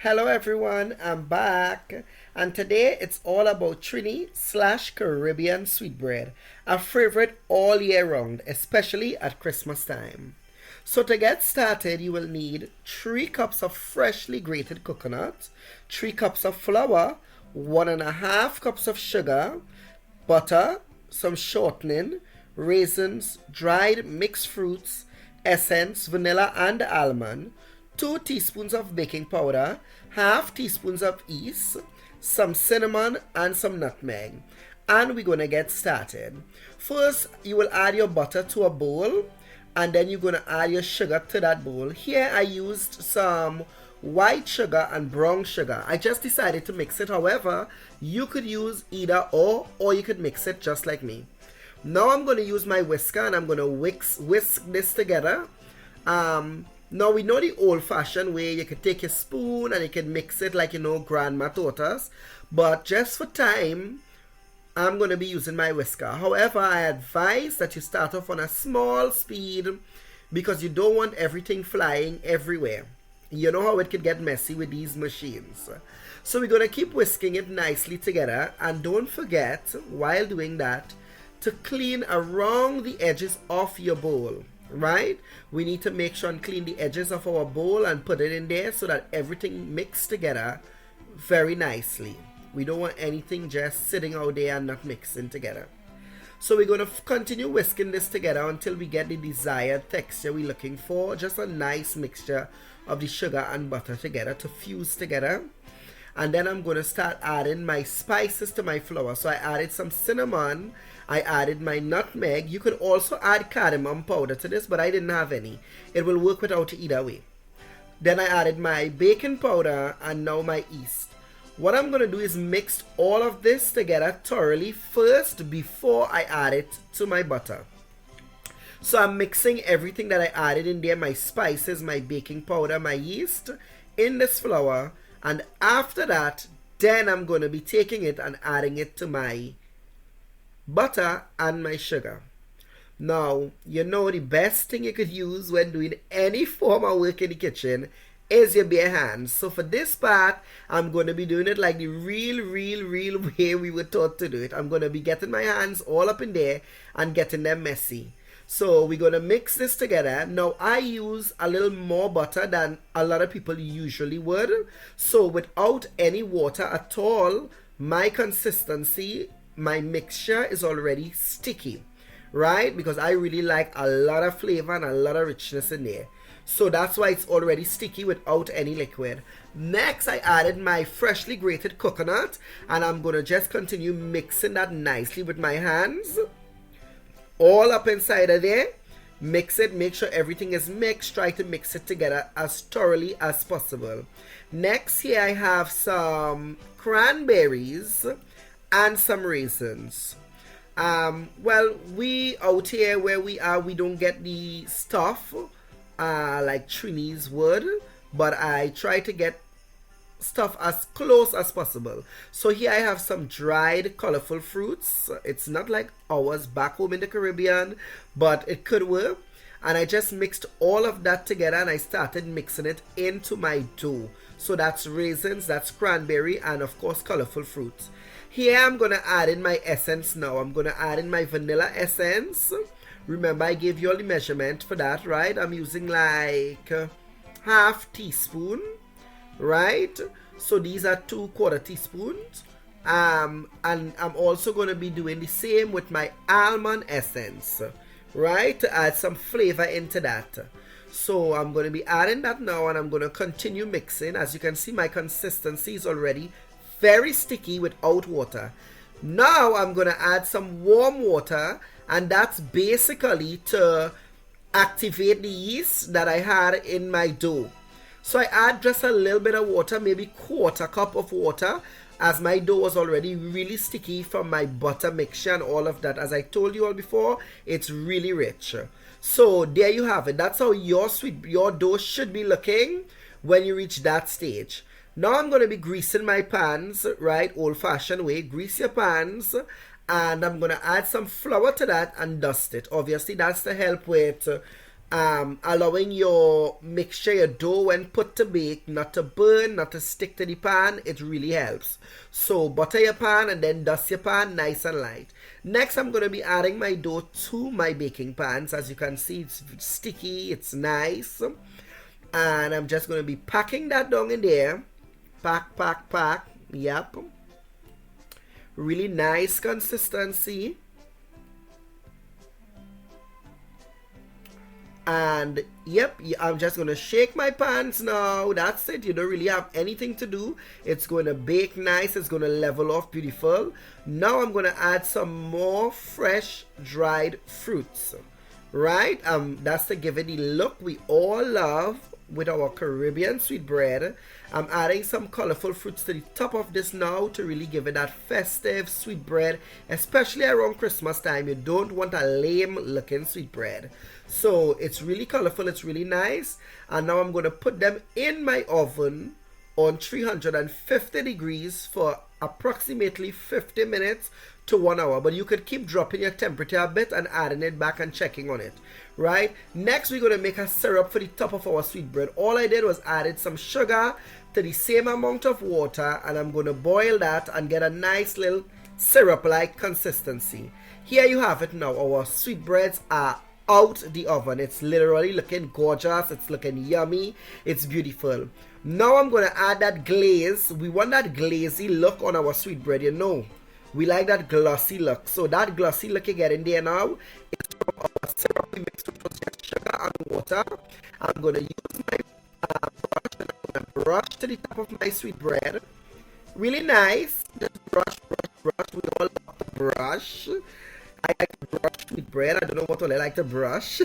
Hello everyone, I'm back and today it's all about Trini/Caribbean sweetbread, a favorite all year round, especially at Christmas time. So to get started, you will need 3 cups of freshly grated coconut, 3 cups of flour, 1.5 cups of sugar, butter, some shortening, raisins, dried mixed fruits, essence, vanilla and almond, 2 teaspoons of baking powder, half teaspoons of yeast, some cinnamon and some nutmeg. And we're going to get started. First, you will add your butter to a bowl and then you're going to add your sugar to that bowl. Here I used some white sugar and brown sugar. I just decided to mix it. However, you could use either or you could mix it just like me. Now I'm going to use my whisker and I'm going to whisk this together. Now we know the old-fashioned way. You could take your spoon and you can mix it like grandma taught us. But just for time, I'm going to be using my whisker. However, I advise that you start off on a small speed because you don't want everything flying everywhere. You know how it could get messy with these machines. So we're going to keep whisking it nicely together. And don't forget, while doing that, to clean around the edges of your bowl. Right? We need to make sure and clean the edges of our bowl and put it in there so that everything mixed together very nicely. We don't want anything just sitting out there and not mixing together. So we're going to continue whisking this together until we get the desired texture we're looking for. Just a nice mixture of the sugar and butter together to fuse together. And then I'm going to start adding my spices to my flour. So I added some cinnamon. I added my nutmeg. You could also add cardamom powder to this, but I didn't have any. It will work without either way. Then I added my baking powder and now my yeast. What I'm going to do is mix all of this together thoroughly first before I add it to my butter. So I'm mixing everything that I added in there, my spices, my baking powder, my yeast, in this flour. And after that, then I'm going to be taking it and adding it to my butter and my sugar. Now, the best thing you could use when doing any form of work in the kitchen is your bare hands. So for this part, I'm going to be doing it like the real way we were taught to do it. I'm going to be getting my hands all up in there and getting them messy. So we're going to mix this together. Now I use a little more butter than a lot of people usually would. So without any water at all, my consistency, my mixture is already sticky, right? Because I really like a lot of flavor and a lot of richness in there. So that's why it's already sticky without any liquid. Next, I added my freshly grated coconut and I'm going to just continue mixing that nicely with my hands. All up inside of there. Mix it, make sure everything is mixed. Try to mix it together as thoroughly as possible. Next, here I have some cranberries and some raisins. Well, we out here where we are, we don't get the stuff like Trini's would, but I try to get stuff as close as possible. So here I have some dried colorful fruits. It's not like ours back home in the Caribbean, but it could work. And I just mixed all of that together and I started mixing it into my dough. So that's raisins, that's cranberry, and of course colorful fruits. Here I'm going to add in my essence now. I'm going to add in my vanilla essence. Remember, I gave you all the measurement for that, right? I'm using like half teaspoon, right? So these are 2/4 teaspoons. And I'm also going to be doing the same with my almond essence, right? To add some flavor into that. So I'm going to be adding that now and I'm going to continue mixing. As you can see, my consistency is already very sticky without water. Now I'm going to add some warm water, and that's basically to activate the yeast that I had in my dough. So I add just a little bit of water, maybe 1/4 cup of water, as my dough was already really sticky from my butter mixture and all of that. As I told you all before, it's really rich. So there you have it. That's how your dough should be looking when you reach that stage. Now I'm going to be greasing my pans, right, old-fashioned way. Grease your pans, and I'm going to add some flour to that and dust it. Obviously, that's to help with allowing your mixture, your dough when put to bake, not to burn, not to stick to the pan. It really helps. So butter your pan and then dust your pan nice and light. Next, I'm going to be adding my dough to my baking pans. As you can see, it's sticky, it's nice. And I'm just going to be packing that down in there. Pack, pack, pack. Yep. Really nice consistency. And yep, I'm just going to shake my pans now. That's it. You don't really have anything to do. It's going to bake nice. It's going to level off beautiful. Now I'm going to add some more fresh dried fruits. Right? That's to give it the look we all love with our Caribbean sweetbread. I'm adding some colorful fruits to the top of this now to really give it that festive sweetbread, especially around Christmas time. You don't want a lame looking sweetbread. So it's really colorful, it's really nice. And now I'm going to put them in my oven on 350 degrees for approximately 50 minutes to 1 hour. But you could keep dropping your temperature a bit and adding it back and checking on it. Right? Next, we're going to make a syrup for the top of our sweetbread. All I did was added some sugar to the same amount of water, and I'm going to boil that and get a nice little syrup-like consistency. Here you have it now. Our sweetbreads are out the oven. It's literally looking gorgeous. It's looking yummy. It's beautiful. Now I'm going to add that glaze. We want that glazy look on our sweetbread, you know. We like that glossy look. So that glossy look you get in there now is from our syrup we mixed with just sugar and water. I'm going to use my brush and I'm going to brush to the top of my sweetbread. Really nice. Just brush, brush, brush. We all love to brush. I like to brush sweetbread. I don't know what all I like to brush.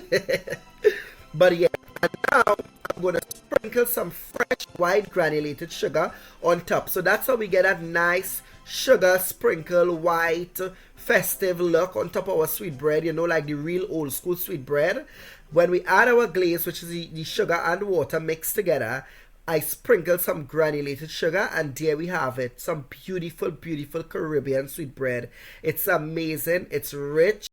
But yeah, and now I'm going to sprinkle some fresh white granulated sugar on top. So that's how we get that nice sugar sprinkle white festive look on top of our sweetbread, you know, like the real old school sweetbread. When we add our glaze, which is the sugar and water mixed together, I sprinkle some granulated sugar, and there we have it. Some beautiful, beautiful Caribbean sweetbread. It's amazing. It's rich.